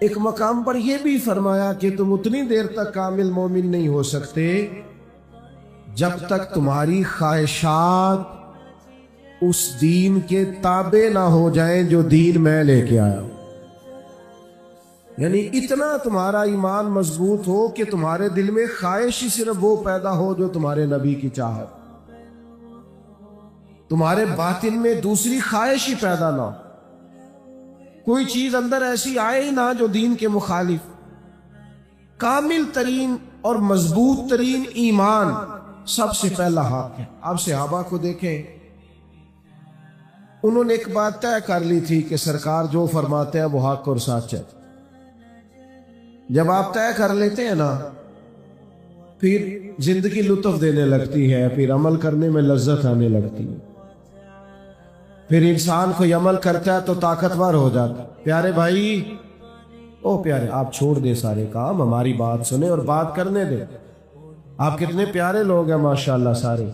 ایک مقام پر یہ بھی فرمایا کہ تم اتنی دیر تک کامل مومن نہیں ہو سکتے جب تک تمہاری خواہشات اس دین کے تابع نہ ہو جائیں جو دین میں لے کے آیا ہوں. یعنی اتنا تمہارا ایمان مضبوط ہو کہ تمہارے دل میں خواہش ہی صرف وہ پیدا ہو جو تمہارے نبی کی چاہت، تمہارے باطن میں دوسری خواہش ہی پیدا نہ ہو، کوئی چیز اندر ایسی آئے ہی نہ جو دین کے مخالف. کامل ترین اور مضبوط ترین ایمان سب سے پہلا حق ہے. آپ صحابہ کو دیکھیں، انہوں نے ایک بات طے کر لی تھی کہ سرکار جو فرماتے ہیں وہ حق اور سچ ہے. جب آپ طے کر لیتے ہیں نا، پھر زندگی لطف دینے لگتی ہے، پھر عمل کرنے میں لذت آنے لگتی ہے، پھر انسان کوئی عمل کرتا ہے تو طاقتور ہو جاتا ہے. پیارے بھائی، او پیارے، آپ چھوڑ دیں سارے کام، ہماری بات سنیں اور بات کرنے دیں. آپ کتنے پیارے لوگ ہیں ماشاءاللہ سارے.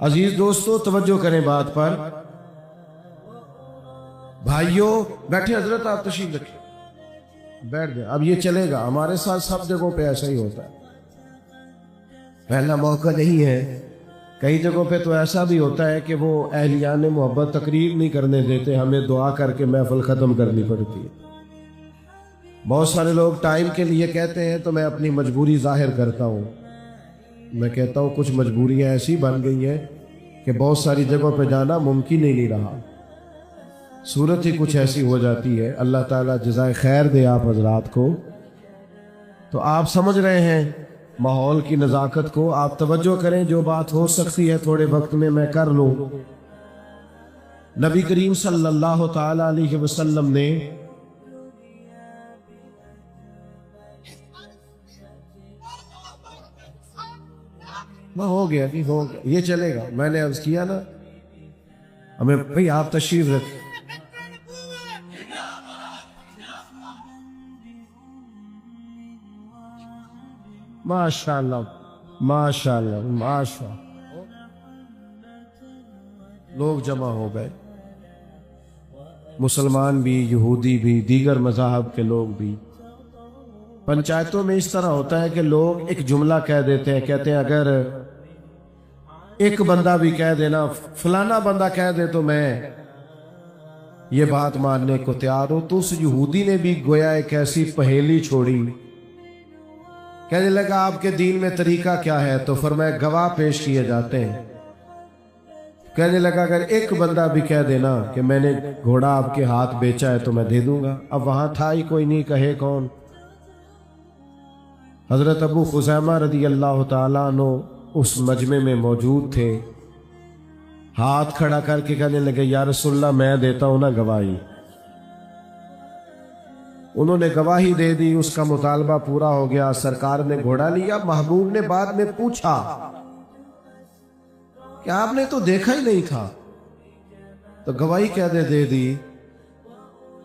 عزیز دوستو، توجہ کریں بات پر. بھائیوں بیٹھے، حضرت آپ تشریف رکھیں، بیٹھ گئے. اب یہ چلے گا، ہمارے ساتھ سب جگہوں پہ ایسا ہی ہوتا ہے. پہلا موقع نہیں ہے، کئی جگہوں پہ تو ایسا بھی ہوتا ہے کہ وہ اہلیان محبت تقریر نہیں کرنے دیتے، ہمیں دعا کر کے محفل ختم کرنی پڑتی ہے. بہت سارے لوگ ٹائم کے لیے کہتے ہیں تو میں اپنی مجبوری ظاہر کرتا ہوں. میں کہتا ہوں کچھ مجبوریاں ایسی بن گئی ہیں کہ بہت ساری جگہوں پہ جانا ممکن ہی نہیں رہا، صورت ہی کچھ ایسی ہو جاتی ہے. اللہ تعالیٰ جزائے خیر دے آپ حضرات کو. تو آپ سمجھ رہے ہیں ماحول کی نزاکت کو. آپ توجہ کریں، جو بات ہو سکتی ہے تھوڑے وقت میں میں کر لوں. نبی کریم صلی اللہ تعالی علیہ وسلم نے ہو گیا یہ چلے گا. میں نے عرض کیا نا، ہمیں بھئی آپ تشریف رکھیں. ماشاءاللہ ماشاءاللہ ماشاءاللہ، لوگ جمع ہو گئے، مسلمان بھی، یہودی بھی، دیگر مذاہب کے لوگ بھی. پنچایتوں میں اس طرح ہوتا ہے کہ لوگ ایک جملہ کہہ دیتے ہیں، کہتے ہیں اگر ایک بندہ بھی کہہ دینا، فلانا بندہ کہہ دے تو میں یہ بات ماننے کو تیار ہوں. تو اس یہودی نے بھی گویا ایک ایسی پہیلی چھوڑی. کہنے لگا آپ کے دین میں طریقہ کیا ہے؟ تو فرمایا گواہ پیش کیے جاتے ہیں. کہنے لگا اگر ایک بندہ بھی کہہ دینا کہ میں نے گھوڑا آپ کے ہاتھ بیچا ہے تو میں دے دوں گا. اب وہاں تھا ہی کوئی نہیں، کہے کون؟ حضرت ابو خزیمہ رضی اللہ تعالیٰ عنہ اس مجمع میں موجود تھے. ہاتھ کھڑا کر کے کہنے لگے یا رسول اللہ میں دیتا ہوں نا گواہی. انہوں نے گواہی دے دی، اس کا مطالبہ پورا ہو گیا، سرکار نے گھوڑا لیا. محبوب نے بعد میں پوچھا کہ آپ نے تو دیکھا ہی نہیں تھا، تو گواہی کہہ دے دی.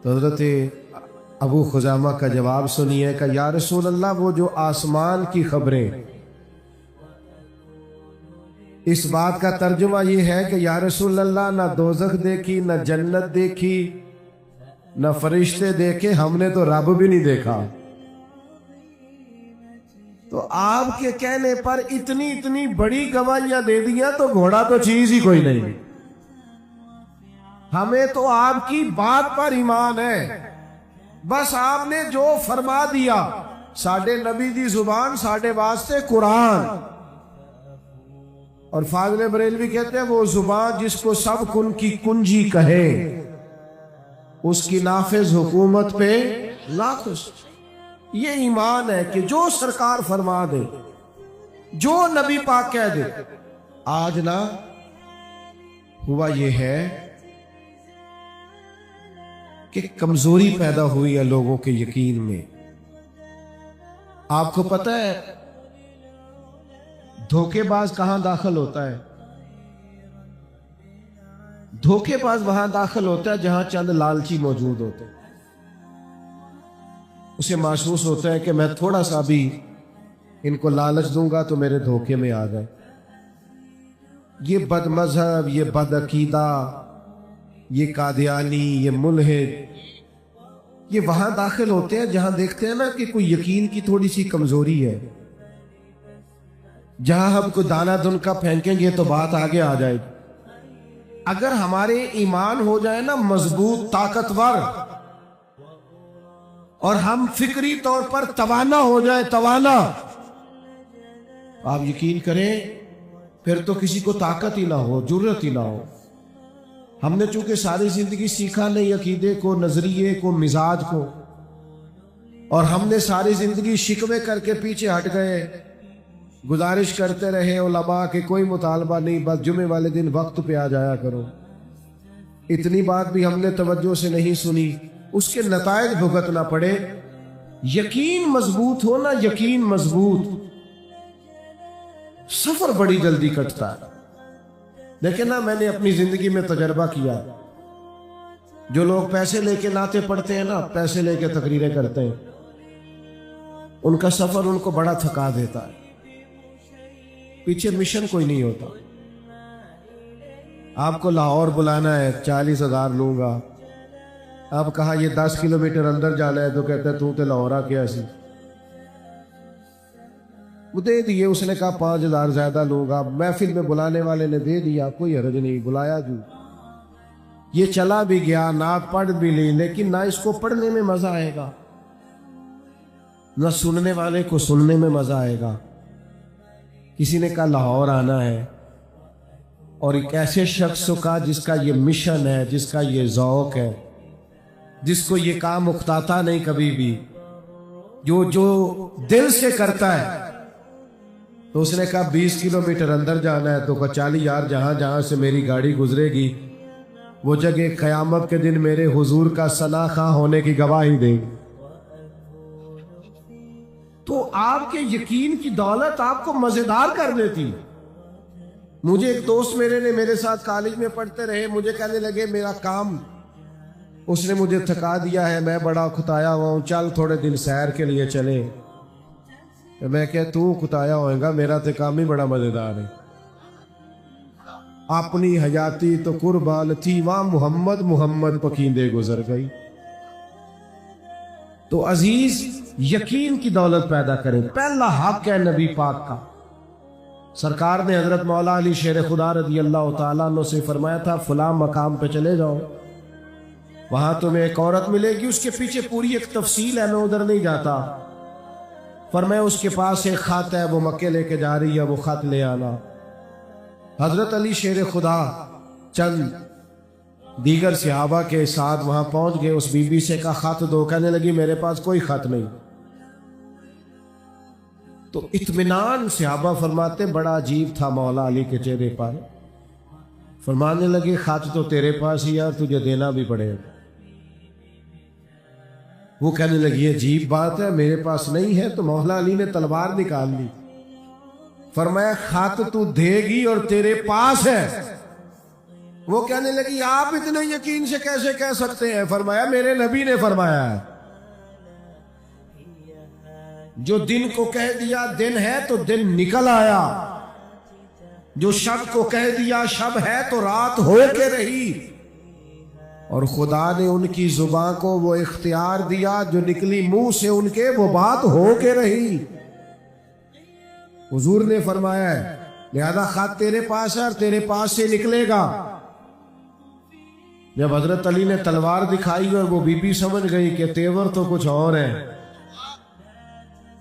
تو حضرت ابو خزامہ کا جواب سنیے کہ یا رسول اللہ وہ جو آسمان کی خبریں، اس بات کا ترجمہ یہ ہے کہ یا رسول اللہ نہ دوزخ دیکھی، نہ جنت دیکھی، نہ فرشتے دیکھے، ہم نے تو رب بھی نہیں دیکھا. تو آپ کے کہنے پر اتنی بڑی گواہیاں دے دیا تو گھوڑا تو چیز ہی کوئی نہیں. ہمیں تو آپ کی بات پر ایمان ہے، بس آپ نے جو فرما دیا. ساڈے نبی دی زبان ساڈے واسطے قرآن. اور فاضل بریلوی کہتے ہیں وہ زبان جس کو سب کن کی کنجی کہے، اس کی نافذ حکومت پہ لاکھ. یہ ایمان ہے کہ جو سرکار فرما دے، جو نبی پاک کہہ دے. آج نہ ہوا یہ ہے کہ کمزوری پیدا ہوئی ہے لوگوں کے یقین میں. آپ کو پتہ ہے دھوکے باز کہاں داخل ہوتا ہے؟ دھوکے باز وہاں داخل ہوتا ہے جہاں چند لالچی موجود ہوتے ہیں. اسے محسوس ہوتا ہے کہ میں تھوڑا سا بھی ان کو لالچ دوں گا تو میرے دھوکے میں آ گئے. یہ بد مذہب، یہ بد عقیدہ، یہ قادیانی، یہ ملحد، یہ وہاں داخل ہوتے ہیں جہاں دیکھتے ہیں نا کہ کوئی یقین کی تھوڑی سی کمزوری ہے، جہاں ہم کو دانا دن کا پھینکیں گے تو بات آگے آ جائے گی۔ اگر ہمارے ایمان ہو جائے نا مضبوط، طاقتور، اور ہم فکری طور پر توانا ہو جائے، توانا، آپ یقین کریں پھر تو کسی کو طاقت ہی نہ ہو، جرت ہی نہ ہو۔ ہم نے چونکہ ساری زندگی سیکھا نہیں عقیدے کو، نظریے کو، مزاج کو، اور ہم نے ساری زندگی شکوے کر کے پیچھے ہٹ گئے، گزارش کرتے رہے علماء کہ کوئی مطالبہ نہیں، بس جمعے والے دن وقت پہ آ جایا کرو۔ اتنی بات بھی ہم نے توجہ سے نہیں سنی، اس کے نتائج بھگتنا پڑے۔ یقین مضبوط ہو نا، یقین مضبوط، سفر بڑی جلدی کٹتا ہے۔ دیکھیں نا، میں نے اپنی زندگی میں تجربہ کیا، جو لوگ پیسے لے کے نعتیں پڑھتے ہیں نا، پیسے لے کے تقریریں کرتے ہیں، ان کا سفر ان کو بڑا تھکا دیتا ہے، پیچھے مشن کوئی نہیں ہوتا۔ آپ کو لاہور بلانا ہے، 40,000 لوں گا، آپ کہا یہ 10 کلومیٹر اندر جانا ہے تو کہتے ہیں تو تے لاہور آ کے ایسی، وہ دے دیے، اس نے کہا 5,000 زیادہ لوں گا، محفل میں بلانے والے نے دے دیا، کوئی حرج نہیں، بلایا جو، یہ چلا بھی گیا، نعت پڑھ بھی لی، لیکن نہ اس کو پڑھنے میں مزہ آئے گا، نہ سننے والے کو سننے میں مزہ آئے گا۔ کسی نے کہا لاہور آنا ہے، اور ایک ایسے شخص کا جس کا یہ مشن ہے، جس کا یہ ذوق ہے، جس کو یہ کام اکتاتا نہیں کبھی بھی، جو دل سے کرتا ہے، تو اس نے کہا 20 کلومیٹر اندر جانا ہے، تو کہا 40 یار، جہاں جہاں سے میری گاڑی گزرے گی وہ جگہ قیامت کے دن میرے حضور کا ثنا خواں ہونے کی گواہی دے گی۔ تو آپ کے یقین کی دولت آپ کو مزیدار کر دیتی۔ مجھے ایک دوست میرے ساتھ کالج میں پڑھتے رہے، مجھے کہنے لگے میرا کام اس نے مجھے تھکا دیا ہے، میں بڑا کھتایا ہوا ہوں، چل تھوڑے دن سیر کے لیے چلے۔ میں کہ تو کتایا ہوئے گا، میرا تو کام ہی بڑا مزیدار ہے۔ اپنی حیاتی تو قربان تھی، وہاں محمد محمد پکیندے گزر گئی۔ تو عزیز، یقین کی دولت پیدا کریں۔ پہلا حق ہے نبی پاک کا۔ سرکار نے حضرت مولا علی شیر خدا رضی اللہ تعالیٰ عنہ سے فرمایا تھا فلاں مقام پہ چلے جاؤ، وہاں تمہیں ایک عورت ملے گی، اس کے پیچھے پوری ایک تفصیل ہے، میں ادھر نہیں جاتا۔ فرمایا اس کے پاس ایک خط ہے، وہ مکے لے کے جا رہی ہے، وہ خط لے آنا۔ حضرت علی شیر خدا چند دیگر صحابہ کے ساتھ وہاں پہنچ گئے، اس بی بی سے کہا خط دو، کہنے لگی میرے پاس کوئی خط نہیں۔ تو اطمینان صحابہ فرماتے بڑا عجیب تھا مولا علی کے چہرے پر، فرمانے لگے خط تو تیرے پاس ہی ہے، تجھے دینا بھی پڑے گا۔ وہ کہنے لگی عجیب بات ہے، میرے پاس نہیں ہے۔ تو مولا علی نے تلوار نکال لی، فرمایا خط تو دے گی اور تیرے پاس ہے۔ وہ کہنے لگی آپ اتنے یقین سے کیسے کہہ سکتے ہیں؟ فرمایا میرے نبی نے فرمایا ہے، جو دن کو کہہ دیا دن ہے تو دن نکل آیا، جو شب کو کہہ دیا شب ہے تو رات ہو کے رہی، اور خدا نے ان کی زبان کو وہ اختیار دیا، جو نکلی منہ سے ان کے وہ بات ہو کے رہی۔ حضور نے فرمایا ہے لہذا خط تیرے پاس ہے اور تیرے پاس سے نکلے گا۔ جب حضرت علی نے تلوار دکھائی اور وہ بی بی سمجھ گئی کہ تیور تو کچھ اور ہے،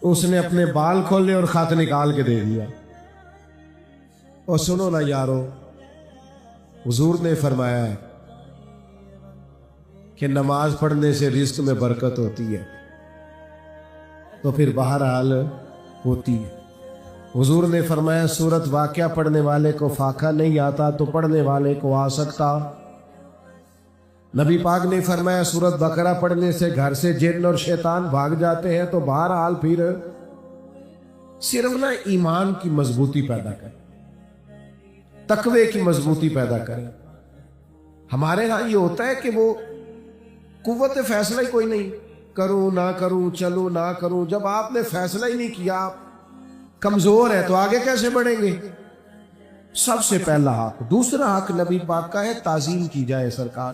اس نے اپنے بال کھولے اور خط نکال کے دے دیا۔ اور سنو نا یارو، حضور نے فرمایا ہے کہ نماز پڑھنے سے رزق میں برکت ہوتی ہے، تو پھر بہرحال ہوتی ہے۔ حضور نے فرمایا سورت واقعہ پڑھنے والے کو فاقہ نہیں آتا تو پڑھنے والے کو آ سکتا۔ نبی پاک نے فرمایا سورت بقرہ پڑھنے سے گھر سے جن اور شیطان بھاگ جاتے ہیں، تو بہرحال پھر صرف نا ایمان کی مضبوطی پیدا کریں، تقوی کی مضبوطی پیدا کریں۔ ہمارے ہاں یہ ہوتا ہے کہ وہ قوت فیصلہ ہی کوئی نہیں، کروں نہ کروں، چلوں نہ کروں۔ جب آپ نے فیصلہ ہی نہیں کیا، آپ کمزور ہے، تو آگے کیسے بڑھیں گے؟ سب سے پہلا حق۔ دوسرا حق نبی پاک کا ہے تعظیم کی جائے سرکار۔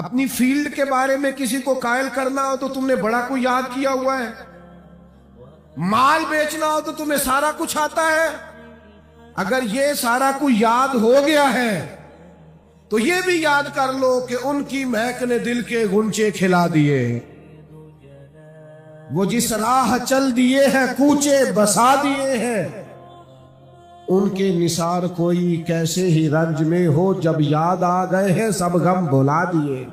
اپنی فیلڈ کے بارے میں کسی کو قائل کرنا ہو تو تم نے بڑا کو یاد کیا ہوا ہے، مال بیچنا ہو تو تمہیں سارا کچھ آتا ہے۔ اگر یہ سارا کچھ یاد ہو گیا ہے تو یہ بھی یاد کر لو کہ ان کی مہک نے دل کے غنچے کھلا دیے، وہ جس راہ چل دیے ہیں کوچے بسا دیے ہیں، ان کے نثار کوئی کیسے ہی رنج میں ہو، جب یاد آ گئے ہیں سب غم بھلا دیے۔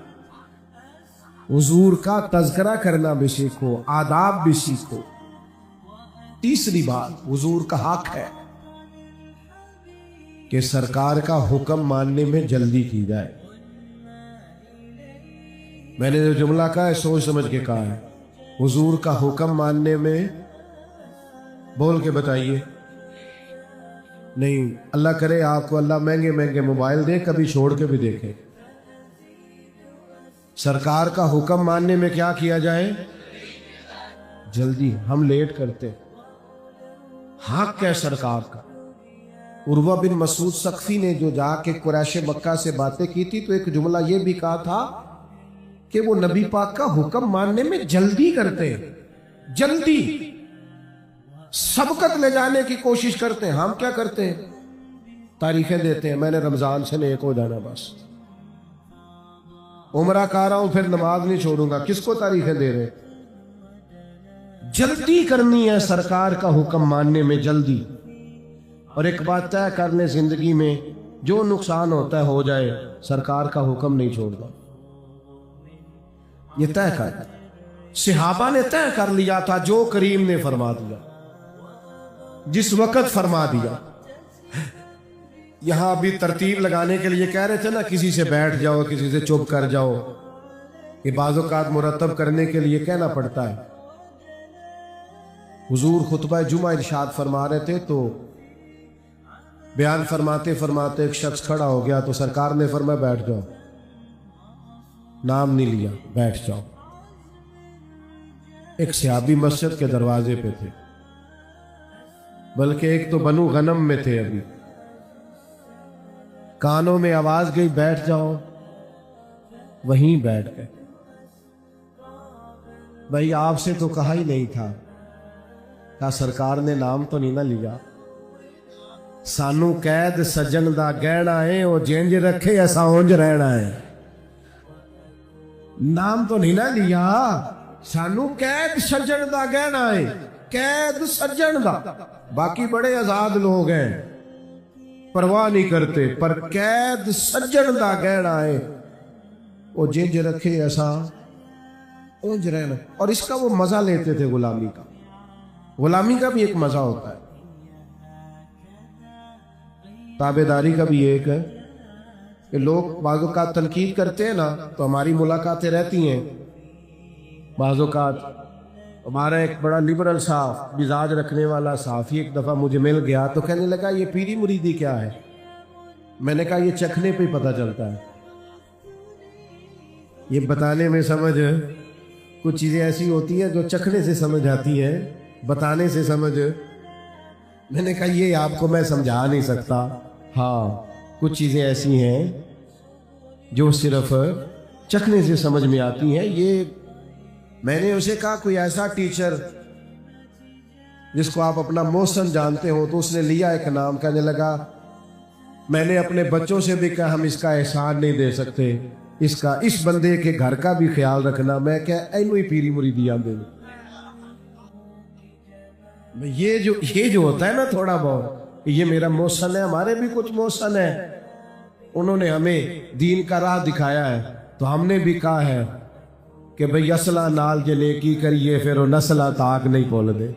حضور کا تذکرہ کرنا بھی سیکھو، آداب بھی سیکھو۔ تیسری بات، حضور کا حق ہے کہ سرکار کا حکم ماننے میں جلدی کی جائے۔ میں نے جو جملہ کہا ہے سوچ سمجھ کے کہا ہے، حضور کا حکم ماننے میں، بول کے بتائیے، نہیں اللہ کرے آپ کو اللہ مہنگے مہنگے موبائل دے، کبھی چھوڑ کے بھی دیکھیں۔ سرکار کا حکم ماننے میں کیا کیا جائے؟ جلدی۔ ہم لیٹ کرتے، حق ہے سرکار کا۔ عروہ بن مسعود ثقفی نے جو جا کے قریش مکہ سے باتیں کی تھی تو ایک جملہ یہ بھی کہا تھا کہ وہ نبی پاک کا حکم ماننے میں جلدی کرتے، جلدی سبقت لے جانے کی کوشش کرتے ہیں۔ ہم کیا کرتے ہیں؟ تاریخیں دیتے ہیں، میں نے رمضان سے نیک ہو جانا، بس عمرہ کر رہا ہوں پھر نماز نہیں چھوڑوں گا۔ کس کو تاریخیں دے رہے؟ جلدی کرنی ہے سرکار کا حکم ماننے میں، جلدی۔ اور ایک بات طے کر لیں زندگی میں، جو نقصان ہوتا ہے ہو جائے، سرکار کا حکم نہیں چھوڑنا، یہ طے کر۔ صحابہ نے طے کر لیا تھا، جو کریم نے فرما دیا، جس وقت فرما دیا۔ یہاں ابھی ترتیب لگانے کے لیے کہہ رہے تھے نا، کسی سے بیٹھ جاؤ، کسی سے چپ کر جاؤ، یہ بعض اوقات مرتب کرنے کے لیے کہنا پڑتا ہے۔ حضور خطبہ جمعہ ارشاد فرما رہے تھے تو بیان فرماتے فرماتے ایک شخص کھڑا ہو گیا تو سرکار نے فرمایا بیٹھ جاؤ، نام نہیں لیا، بیٹھ جاؤ۔ ایک صحابی مسجد کے دروازے پہ تھے، بلکہ ایک تو بنو غنم میں تھے، ابھی کانوں میں آواز گئی بیٹھ جاؤ، وہیں بیٹھ گئے۔ بھائی آپ سے تو کہا ہی نہیں تھا، کہا سرکار نے نام تو نہیں نہ لیا، سانو قید سجن دا گہنا ہے، وہ جینج رکھے ایسا اونج رہنا ہے، نام تو نہیں نہ لیا، سانو قید سجن دا گہنا ہے، قید سجن دا۔ باقی بڑے آزاد لوگ ہیں، پرواہ نہیں کرتے، پر قید سجن دا گہنا ہے، وہ جینج رکھے ایسا اونج رہنا۔ اور اس کا وہ مزہ لیتے تھے، غلامی کا۔ غلامی کا بھی ایک مزہ ہوتا ہے، تابعداری کا بھی ایک ہے کہ لوگ بعض اوقات تنقید کرتے ہیں نا تو ہماری ملاقاتیں رہتی ہیں۔ بعض اوقات ہمارا ایک بڑا لبرل صاحب مزاج رکھنے والا صحافی ایک دفعہ مجھے مل گیا تو کہنے لگا یہ پیری مریدی کیا ہے؟ میں نے کہا یہ چکھنے پہ پتہ چلتا ہے، یہ بتانے میں سمجھ، کچھ چیزیں ایسی ہوتی ہیں جو چکھنے سے سمجھ آتی ہیں، بتانے سے سمجھ۔ میں نے کہا یہ آپ کو میں سمجھا نہیں سکتا، ہاں کچھ چیزیں ایسی ہیں جو صرف چکھنے سے سمجھ میں آتی ہیں۔ یہ میں نے اسے کہا کوئی ایسا ٹیچر جس کو آپ اپنا محسن جانتے ہو، تو اس نے لیا ایک نام، کہنے لگا میں نے اپنے بچوں سے بھی کہا ہم اس کا احسان نہیں دے سکتے، اس بندے کے گھر کا بھی خیال رکھنا۔ میں کہا اینو ہی پیری مریدی آندے۔ یہ جو ہوتا ہے نا تھوڑا بہت، یہ میرا محسن ہے، ہمارے بھی کچھ محسن ہے، انہوں نے ہمیں دین کا راہ دکھایا ہے، تو ہم نے بھی کہا ہے کہ بھئی اصلہ نال جے نیکی کریے پھر وہ نسلہ تاک نہیں بول دے۔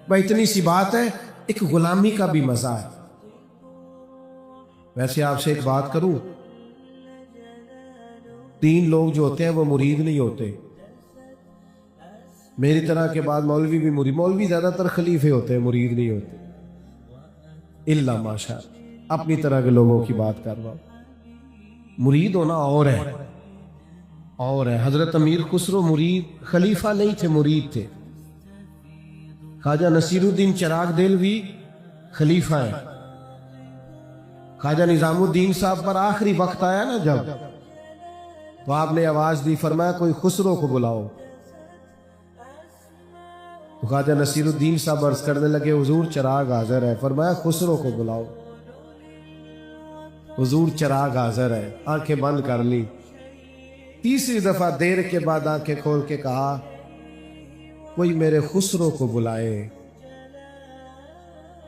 بھئی اتنی سی بات ہے، ایک غلامی کا بھی مزہ ہے۔ ویسے آپ سے ایک بات کروں، 3 لوگ جو ہوتے ہیں وہ مرید نہیں ہوتے۔ میری طرح کے بعد مولوی بھی مرید، مولوی زیادہ تر خلیفے ہوتے ہیں، مرید نہیں ہوتے، الا ماشاء اللہ۔ اپنی طرح کے لوگوں کی بات کر رہا ہوں، مرید ہونا اور ہے، اور ہے۔ حضرت امیر خسرو مرید، خلیفہ نہیں تھے، مرید تھے۔ خواجہ نصیر الدین چراغ دہلوی خلیفہ ہیں۔ خواجہ نظام الدین صاحب پر آخری وقت آیا نا جب، تو آپ نے آواز دی، فرمایا کوئی خسرو کو بلاؤ۔ تو خواجہ نصیر الدین صاحب عرض کرنے لگے حضور چراغ حاضر ہے۔ فرمایا خسرو کو بلاؤ۔ حضور چراغ حاضر ہے، آنکھیں بند کر لی۔ تیسری دفعہ دیر کے بعد آنکھیں کھول کے کہا کوئی میرے خسرو کو بلائے۔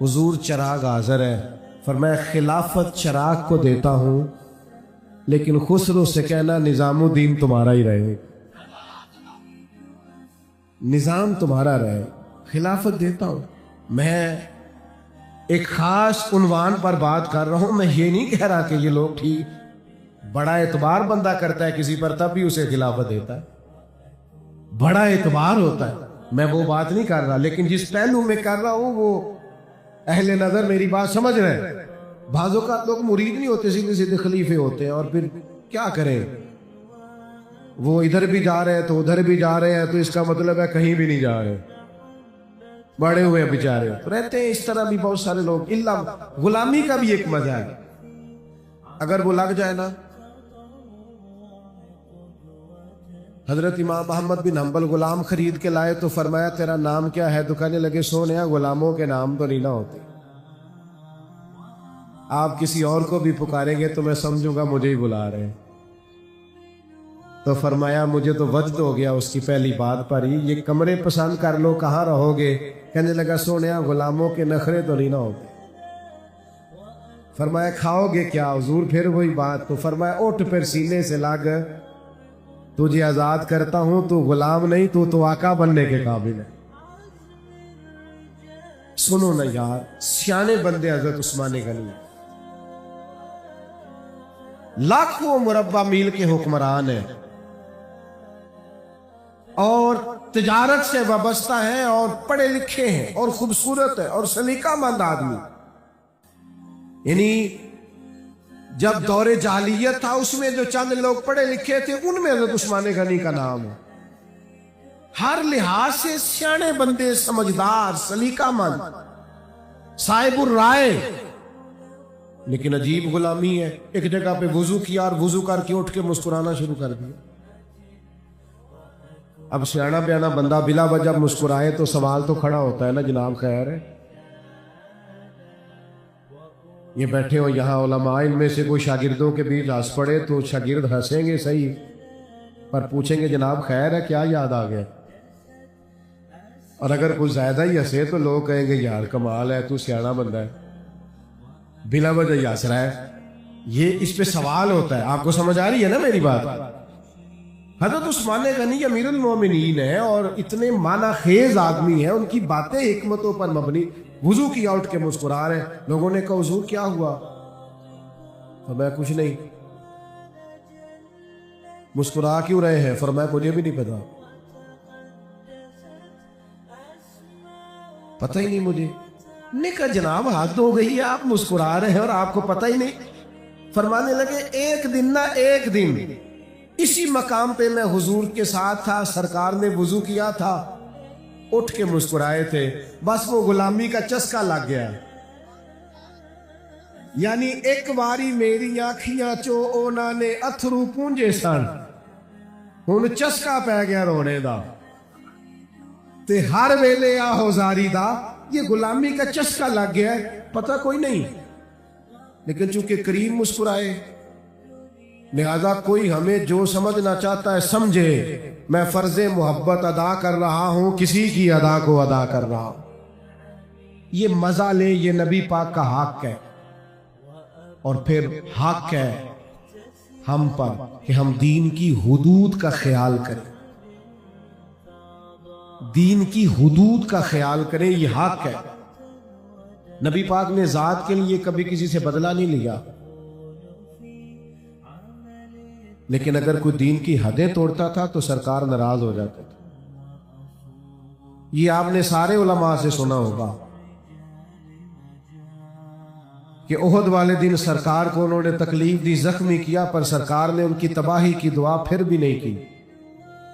حضور چراغ حاضر ہے۔ فرمایا خلافت چراغ کو دیتا ہوں، لیکن خسرو سے کہنا نظام الدین تمہارا ہی رہے، نظام تمہارا رہے، خلافت دیتا ہوں۔ میں ایک خاص عنوان پر بات کر رہا ہوں، میں یہ نہیں کہہ رہا کہ یہ لوگ ٹھیک، بڑا اعتبار بندہ کرتا ہے کسی پر تب بھی اسے خلافت دیتا ہے، بڑا اعتبار ہوتا ہے، میں وہ بات نہیں کر رہا، لیکن جس پہلو میں کر رہا ہوں وہ اہل نظر میری بات سمجھ رہے ہیں۔ بعض اوقات لوگ مرید نہیں ہوتے، سیدھے سیدھے خلیفے ہوتے ہیں، اور پھر کیا کریں، وہ ادھر بھی جا رہے ہیں تو ادھر بھی جا رہے ہیں، تو اس کا مطلب ہے کہیں بھی نہیں جا رہے، بڑے ہوئے بیچارے رہتے ہیں۔ اس طرح بھی بہت سارے لوگ، اللہ غلامی کا بھی ایک مزہ ہے، اگر وہ لگ جائے نا۔ حضرت امام احمد بن حنبل غلام خرید کے لائے تو فرمایا تیرا نام کیا ہے؟ تو کہنے لگے سونیا غلاموں کے نام تو نہیں نہ ہوتے، آپ کسی اور کو بھی پکاریں گے تو میں سمجھوں گا مجھے ہی بلا رہے ہیں۔ تو فرمایا مجھے تو وجد ہو گیا اس کی پہلی بات پر ہی، یہ کمرے پسند کر لو کہاں رہو گے؟ کہنے لگا سونیا غلاموں کے نخرے تو نہیں نہ ہوتے۔ فرمایا کھاؤ گے کیا حضور؟ پھر وہی بات۔ تو فرمایا اٹھ پھر سینے سے لگ، تجھے آزاد کرتا ہوں، تو غلام نہیں، تو آقا بننے کے قابل ہے۔ سنو نا یار، سیانے بندے حضرت عثمان غنی، لاکھوں مربع میل کے حکمران ہیں، اور تجارت سے وابستہ ہیں، اور پڑھے لکھے ہیں، اور خوبصورت ہے، اور سلیقہ مند آدمی۔ یعنی جب دور جاہلیت تھا اس میں جو چند لوگ پڑھے لکھے تھے ان میں حضرت عثمان غنی کا نام ہے۔ ہر لحاظ سے سیانے بندے، سمجھدار، سلیقہ مند، صاحب الرائے، لیکن عجیب غلامی ہے۔ ایک جگہ پہ وضو کیا اور وضو کر کے اٹھ کے مسکرانا شروع کر دیا۔ اب سیانا بیانا بندہ بلا وجہ مسکرائے تو سوال تو کھڑا ہوتا ہے نا، جناب خیر ہے، یہ بیٹھے ہو یہاں علماء، ان میں سے کوئی شاگردوں کے بیچ ہنس پڑے تو شاگرد ہنسیں گے صحیح، پر پوچھیں گے جناب خیر ہے کیا یاد آ گیا؟ اور اگر کوئی زیادہ ہی ہنسے تو لوگ کہیں گے یار کمال ہے، تو سیانا بندہ ہے، بلا وجہ ہی ہنس رہا ہے۔ یہ اس پہ سوال ہوتا ہے۔ آپ کو سمجھ آ رہی ہے نا میری بات؟ حضرت عثمان غنی امیر المومنین ہے، اور اتنے معنی خیز آدمی ہیں، ان کی باتیں حکمتوں پر مبنی۔ وضو کیا اٹھ کے مسکرا رہے ہیں۔ لوگوں نے کہا حضور کیا ہوا؟ تو میں کچھ نہیں۔ مسکرا کیوں رہے ہیں؟ فرمایا مجھے بھی نہیں پتا، پتہ ہی نہیں مجھے۔ نے کہا جناب حد ہو گئی ہے، آپ مسکرا رہے ہیں اور آپ کو پتہ ہی نہیں۔ فرمانے لگے ایک دن نہ ایک دن اسی مقام پہ میں حضور کے ساتھ تھا، سرکار نے وضو کیا تھا، اٹھ کے مسکرائے تھے، بس وہ غلامی کا چسکا لگ گیا۔ یعنی ایک باری میری آنکھیاں چو اونا نے اتھرو پونجے سن، ہن چسکا پہ گیا رونے دا، تے ہر ویلے آہو زاری دا۔ یہ غلامی کا چسکا لگ گیا ہے، پتہ کوئی نہیں، لیکن چونکہ کریم مسکرائے، لہذا کوئی ہمیں جو سمجھنا چاہتا ہے سمجھے، میں فرض محبت ادا کر رہا ہوں، کسی کی ادا کو ادا کر رہا ہوں۔ یہ مزہ لے، یہ نبی پاک کا حق ہے، اور پھر حق ہے ہم پر کہ ہم دین کی حدود کا خیال کریں، دین کی حدود کا خیال کریں، یہ حق ہے۔ نبی پاک نے ذات کے لیے کبھی کسی سے بدلہ نہیں لیا، لیکن اگر کوئی دین کی حدیں توڑتا تھا تو سرکار ناراض ہو جاتے تھے۔ یہ آپ نے سارے علماء سے سنا ہوگا کہ احد والے دن سرکار کو انہوں نے تکلیف دی، زخمی کیا، پر سرکار نے ان کی تباہی کی دعا پھر بھی نہیں کی۔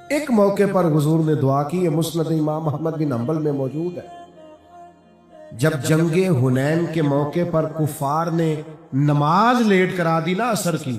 ایک موقع پر حضور نے دعا کی، یہ مسند امام احمد بن حنبل میں موجود ہے۔ جب جنگ حنین کے موقع پر کفار نے نماز لیٹ کرا دی نا عصر کی،